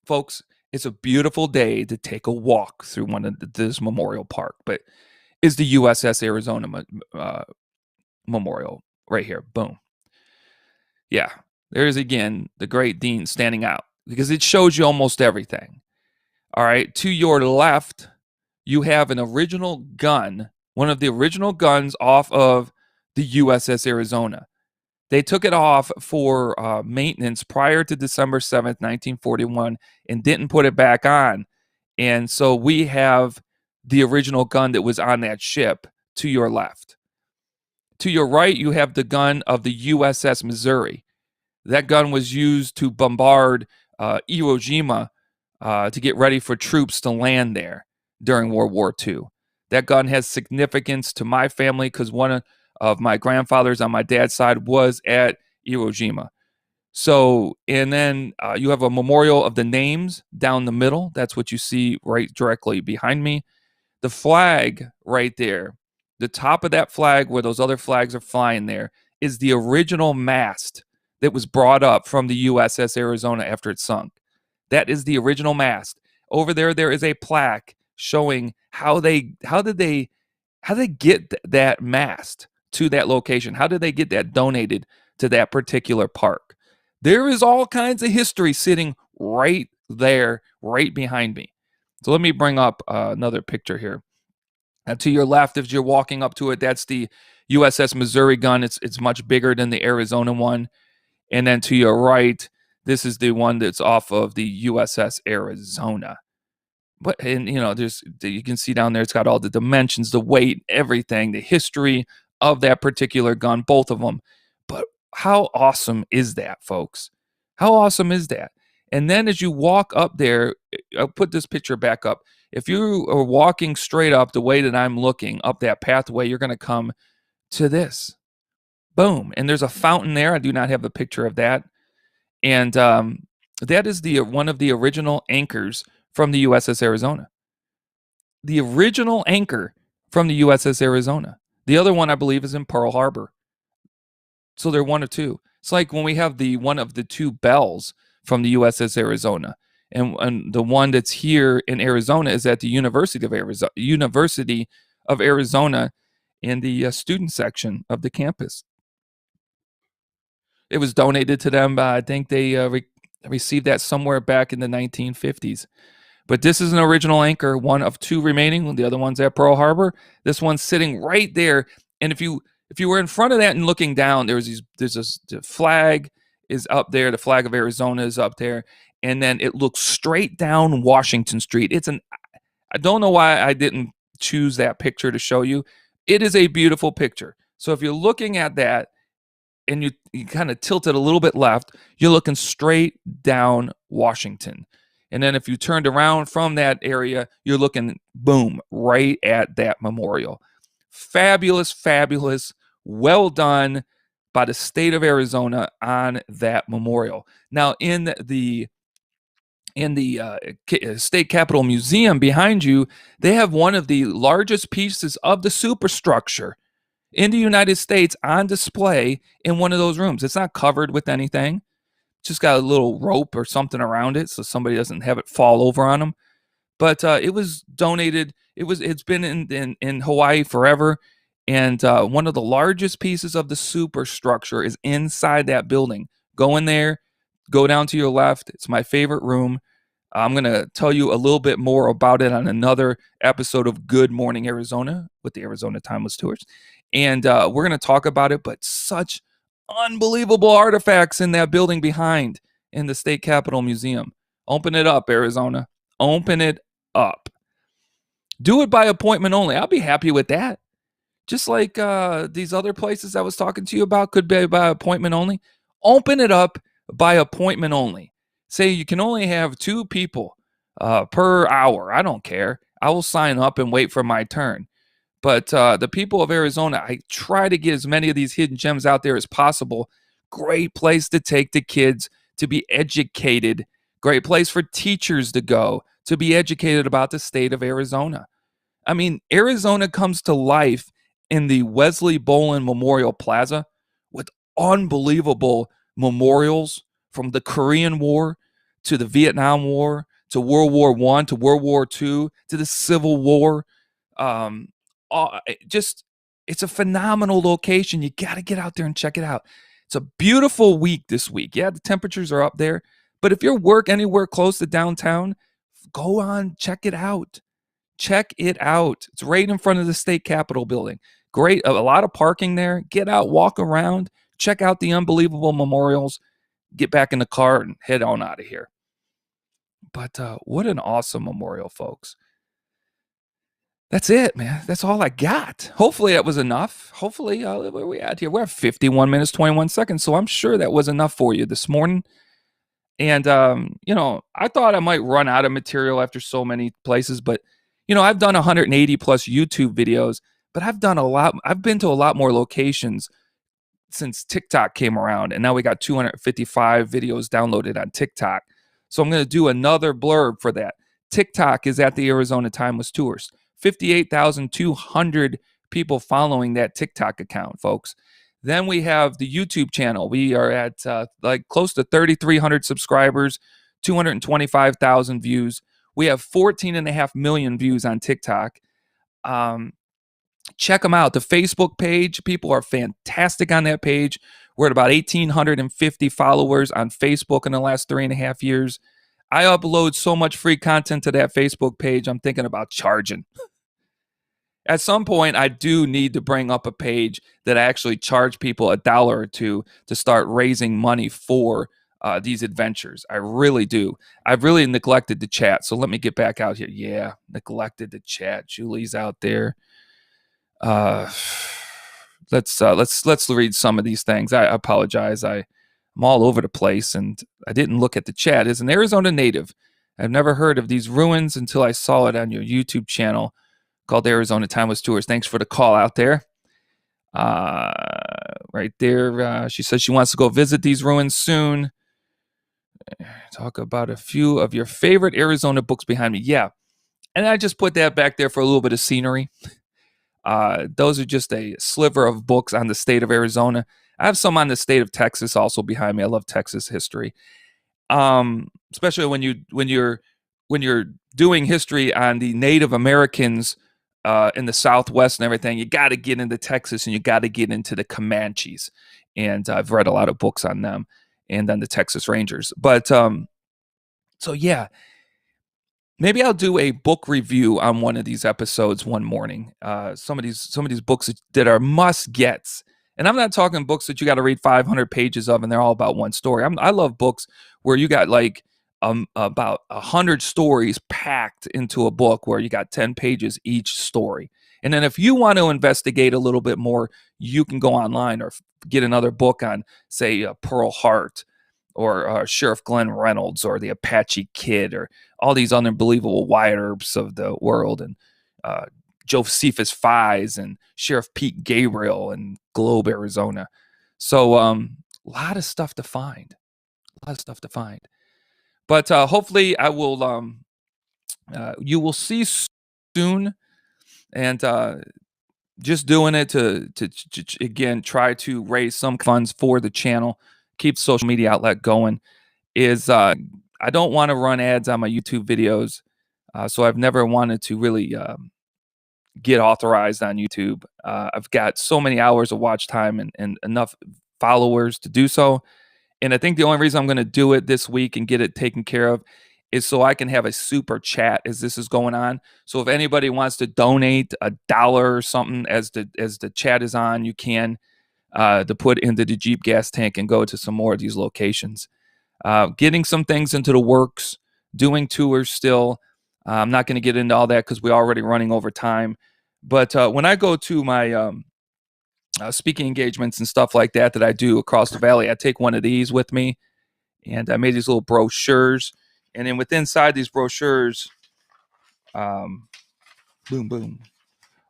S1: folks, it's a beautiful day to take a walk through this memorial park, but is the USS Arizona Memorial right here. Boom. Yeah, there's again the great Dean standing out because it shows you almost everything. All right, to your left, you have an original gun, one of the original guns off of the USS Arizona. They took it off for maintenance prior to December 7th, 1941, and didn't put it back on. And so we have the original gun that was on that ship to your left. To your right, you have the gun of the USS Missouri. That gun was used to bombard Iwo Jima to get ready for troops to land there during World War II. That gun has significance to my family because one of my grandfathers on my dad's side was at Iwo Jima. So, and then you have a memorial of the names down the middle. That's what you see right directly behind me. The flag right there, the top of that flag where those other flags are flying there, is the original mast that was brought up from the USS Arizona after it sunk. That is the original mast. Over there, there is a plaque showing how did they get that mast to that location? How did they get that donated to that particular park? There is all kinds of history sitting right there, right behind me. So let me bring up another picture here. To your left, if you're walking up to it, that's the USS Missouri gun. It's much bigger than the Arizona one. And then to your right, this is the one that's off of the USS Arizona. But and you can see down there, it's got all the dimensions, the weight, everything, the history of that particular gun, both of them. But how awesome is that, folks? How awesome is that? And then as you walk up there, I'll put this picture back up. If you are walking straight up the way that I'm looking up that pathway, you're going to come to this. Boom. And there's a fountain there. I do not have a picture of that. And that is one of the original anchors from the USS Arizona. The original anchor from the USS Arizona. The other one, I believe, is in Pearl Harbor. So they're one or two. It's like when we have the one of the 2 bells from the USS Arizona. And the one that's here in Arizona is at the University of Arizona in the student section of the campus. It was donated to them. I think they received that somewhere back in the 1950s. But this is an original anchor, one of 2 remaining. The other one's at Pearl Harbor. This one's sitting right there. And if you were in front of that and looking down, the flag is up there. The flag of Arizona is up there. And then it looks straight down Washington Street. I don't know why I didn't choose that picture to show you. It is a beautiful picture. So if you're looking at that, and you kind of tilt it a little bit left, you're looking straight down Washington. And then if you turned around from that area, you're looking, boom, right at that memorial. Fabulous, fabulous. Well done by the state of Arizona on that memorial. Now, in the State Capitol Museum behind you, they have one of the largest pieces of the superstructure in the United States on display in one of those rooms. It's not covered with anything. Just got a little rope or something around it so somebody doesn't have it fall over on them. But it was donated. It's been in Hawaii forever. And one of the largest pieces of the superstructure is inside that building. Go in there, Go down to your left. It's my favorite room. I'm going to tell you a little bit more about it on another episode of Good Morning Arizona with the Arizona Timeless Tours. And we're going to talk about it, but such unbelievable artifacts in that building behind in the State Capitol Museum. Open it up, Arizona. Open it up. Do it by appointment only. I'll be happy with that. Just like these other places I was talking to you about could be by appointment only. Open it up by appointment only. Say you can only have 2 people per hour. I don't care. I will sign up and wait for my turn. But the people of Arizona, I try to get as many of these hidden gems out there as possible. Great place to take the kids to be educated. Great place for teachers to go to be educated about the state of Arizona. I mean, Arizona comes to life in the Wesley Bolin Memorial Plaza with unbelievable memorials from the Korean War to the Vietnam War to World War I to World War II to the Civil War. Um, just it's a phenomenal location. You got to get out there and check it out. It's a beautiful week this week. Yeah, the temperatures are up there, but if you work anywhere close to downtown, go on, check it out. Check it out. It's right in front of the state capitol building. Great, a lot of parking there. Get out, walk around, check out the unbelievable memorials, get back in the car and head on out of here. But what an awesome memorial, folks. That's it, man. That's all I got. Hopefully that was enough. Hopefully, where are we at here? We're at 51 minutes, 21 seconds. So I'm sure that was enough for you this morning. And, I thought I might run out of material after so many places, but, I've done 180 plus YouTube videos, but I've done a lot. I've been to a lot more locations since TikTok came around, and now we got 255 videos downloaded on TikTok. So I'm going to do another blurb for that. TikTok is at the Arizona Timeless Tours. 58,200 people following that TikTok account, folks. Then we have the YouTube channel. We are at close to 3,300 subscribers, 225,000 views. We have 14.5 million views on TikTok. Check them out. The Facebook page, people are fantastic on that page. We're at about 1,850 followers on Facebook in the last 3.5 years. I upload so much free content to that Facebook page, I'm thinking about charging. At some point, I do need to bring up a page that actually charge people $1 or $2 to start raising money for these adventures. I really do. I've really neglected the chat, so let me get back out here. Yeah, neglected the chat. Julie's out there. Let's read some of these things. I apologize. I'm all over the place, and I didn't look at the chat. As an Arizona native, I've never heard of these ruins until I saw it on your YouTube channel called Arizona Timeless Tours. Thanks for the call out there. Right there, she says she wants to go visit these ruins soon. Talk about a few of your favorite Arizona books behind me. Yeah, and I just put that back there for a little bit of scenery. Those are just a sliver of books on the state of Arizona. I have some on the state of Texas also behind me. I love Texas history, especially when you're doing history on the Native Americans in the Southwest and everything. You got to get into Texas and you got to get into the Comanches, and I've read a lot of books on them and then the Texas Rangers. But so yeah. Maybe I'll do a book review on one of these episodes one morning. Some of these books that are must gets, and I'm not talking books that you got to read 500 pages of, and they're all about one story. I love books where you got like about 100 stories packed into a book, where you got 10 pages each story. And then if you want to investigate a little bit more, you can go online or get another book on, say, Pearl Hart, or Sheriff Glenn Reynolds, or the Apache Kid, or all these unbelievable Wyatt Earps of the world, and Josephus Fies, and Sheriff Pete Gabriel, and Globe, Arizona. So a lot of stuff to find. But hopefully I will, you will see soon, and just doing it to again, try to raise some funds for the channel, keep social media outlet going. Is I don't want to run ads on my YouTube videos, so I've never wanted to really get authorized on YouTube. I've got so many hours of watch time and enough followers to do so, And I think the only reason I'm going to do it this week and get it taken care of is so I can have a super chat as this is going on. So if anybody wants to donate $1 or something as the chat is on, you can to put into the Jeep gas tank and go to some more of these locations. Getting some things into the works, doing tours still. I'm not going to get into all that because we're already running over time. But when I go to my speaking engagements and stuff like that I do across the valley, I take one of these with me, and I made these little brochures. And then with inside these brochures, um, boom, boom,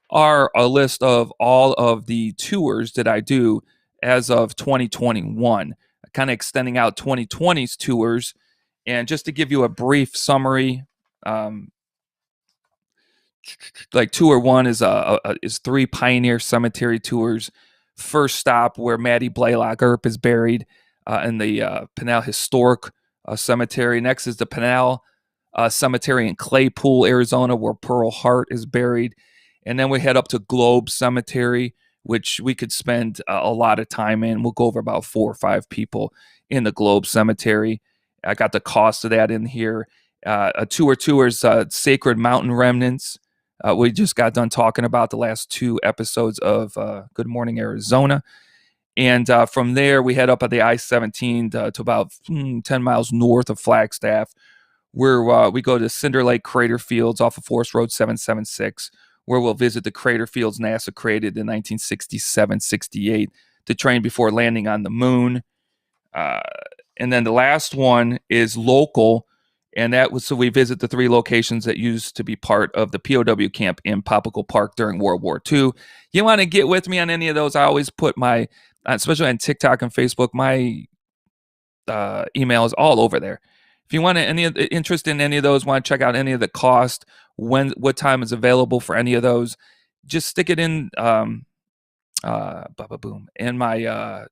S1: are a list of all of the tours that I do as of 2021, kind of extending out 2020's tours. And just to give you a brief summary, um, like tour one is 3 Pioneer Cemetery tours. First stop where Maddie Blaylock Earp is buried in the Pinal Historic Cemetery. Next is the Pinal Cemetery in Claypool, Arizona, where Pearl Hart is buried. And then we head up to Globe Cemetery, which we could spend a lot of time in. We'll go over about 4 or 5 people in the Globe Cemetery. I got the cost of that in here. A tour is Sacred Mountain Remnants. We just got done talking about the last 2 episodes of Good Morning Arizona. And from there, we head up at the I-17 to about 10 miles north of Flagstaff, where we go to Cinder Lake Crater Fields off of Forest Road 776, where we'll visit the crater fields NASA created in 1967-68 to train before landing on the moon. And then the last one is local, and that was so we visit the 3 locations that used to be part of the POW camp in Popsicle Park during World War II. You want to get with me on any of those? I always put my, especially on TikTok and Facebook, my email is all over there. If you want any interest in any of those, want to check out any of the cost, what time is available for any of those, just stick it in boom in my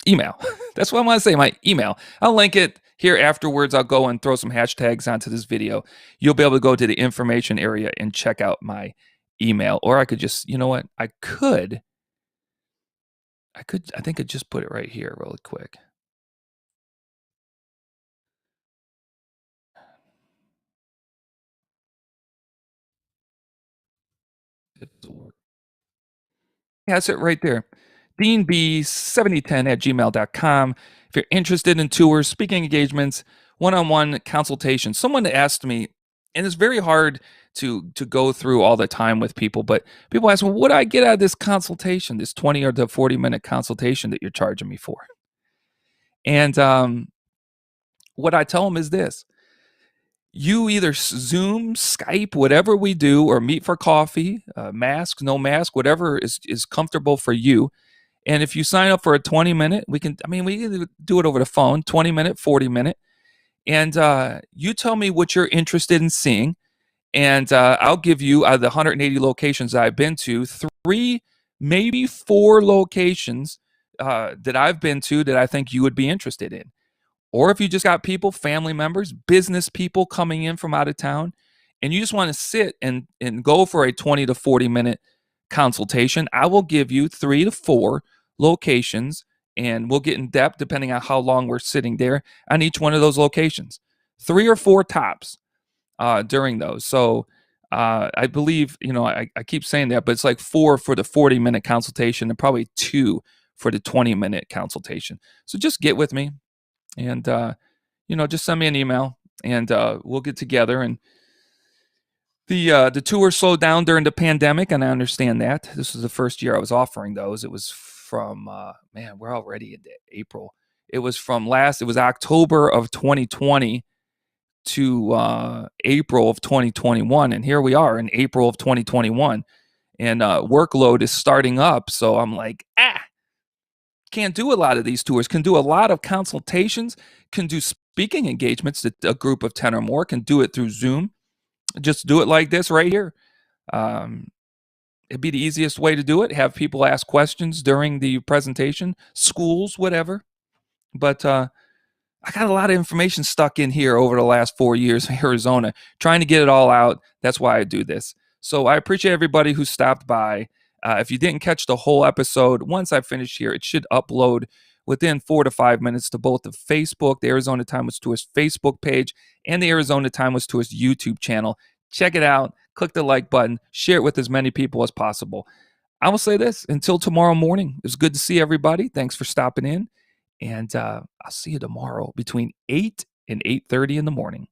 S1: email. That's what I want to say, my email. I'll link it here afterwards. I'll go and throw some hashtags onto this video. You'll be able to go to the information area and check out my email. Or I could just, you know what? I think I'd just put it right here really quick. Yeah, that's it right there. DeanB7010@gmail.com. If you're interested in tours, speaking engagements, one-on-one consultation. Someone asked me, and it's very hard to go through all the time with people, but people ask, well, what do I get out of this consultation, this 20 or the 40-minute consultation that you're charging me for? And what I tell them is this. You either Zoom, Skype, whatever we do, or meet for coffee, mask, no mask, whatever is comfortable for you. And if you sign up for a 20-minute, we can do it over the phone, 20-minute, 40-minute. And you tell me what you're interested in seeing. And I'll give you, out of the 180 locations I've been to, 3, maybe 4 locations that I've been to that I think you would be interested in. Or if you just got people, family members, business people coming in from out of town, and you just want to sit and go for a 20 to 40-minute consultation, I will give you 3 to 4 locations, and we'll get in depth depending on how long we're sitting there on each one of those locations. 3 or 4 tops during those. So I believe, I keep saying that, but it's like 4 for the 40-minute consultation and probably 2 for the 20-minute consultation. So just get with me. And just send me an email, and we'll get together. And the tour slowed down during the pandemic, and I understand that. This was the first year I was offering those. It was from we're already into April. It was October of 2020 to April of 2021, and here we are in April of 2021, and workload is starting up. So I'm like, can't do a lot of these tours, can do a lot of consultations, can do speaking engagements that a group of 10 or more can do it through Zoom. Just do it like this right here. It'd be the easiest way to do it. Have people ask questions during the presentation, schools, whatever. But I got a lot of information stuck in here over the last 4 years in Arizona, trying to get it all out. That's why I do this. So I appreciate everybody who stopped by. If you didn't catch the whole episode, once I finish here, it should upload within 4 to 5 minutes to both the Facebook, the Arizona Time with Tourists Facebook page, and the Arizona Time with Tourists YouTube channel. Check it out. Click the like button. Share it with as many people as possible. I will say this, until tomorrow morning, it was good to see everybody. Thanks for stopping in. And I'll see you tomorrow between 8 and 8:30 in the morning.